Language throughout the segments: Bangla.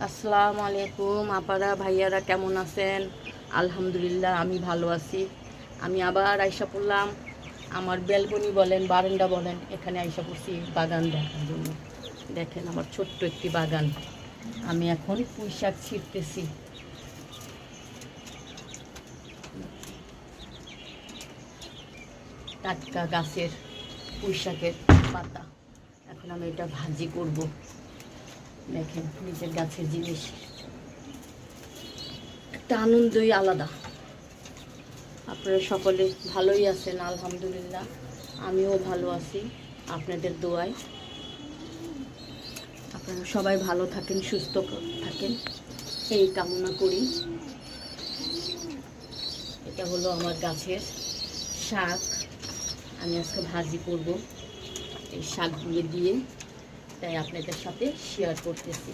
আসসালামু আলাইকুম আপারা ভাইয়ারা, কেমন আছেন? আলহামদুলিল্লাহ আমি ভালো আছি। আমি আবার আইসা পড়লাম আমার ব্যালকনি বলেন, বারান্দা বলেন, এখানে আইসা পড়ছি বাগান দেখার জন্য। দেখেন আমার ছোট্ট একটি বাগান। আমি এখন পুঁই শাক ছিঁড়তেছি। টাটকা গাছের পুঁই শাকের পাতা। এখন আমি এটা ভাজি করব। দেখেন নিজের গাছের জিনিস, একটা আনন্দই আলাদা। আপনারা সকলে ভালোই আছেন আলহামদুলিল্লাহ, আমিও ভালো আছি আপনাদের দোয়ায়। আপনারা সবাই ভালো থাকেন, সুস্থ থাকেন, এই কামনা করি। এটা হলো আমার গাছের শাক, আমি আজকে ভাজি করব এই শাকগুলো দিয়ে, তাই আপনাদের সাথে শেয়ার করতেছি।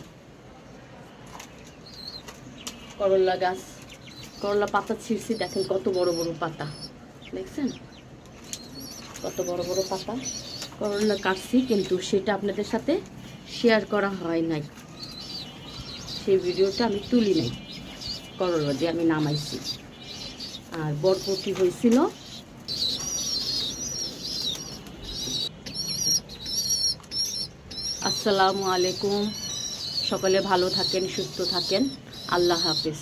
করলা গাছ, করলা পাতা ছিঁড়ছি, দেখেন কত বড় বড় পাতা, দেখছেন কত বড় বড় পাতা। করলা কাটছি কিন্তু সেটা আপনাদের সাথে শেয়ার করা হয় নাই, সেই ভিডিওটা আমি তুলি নাই। করলা দিয়ে আমি নামাইছি। আর বরবটি হয়েছিল। আসসালামু আলাইকুম, সকলে ভালো থাকেন, সুস্থ থাকেন, আল্লাহ হাফেজ।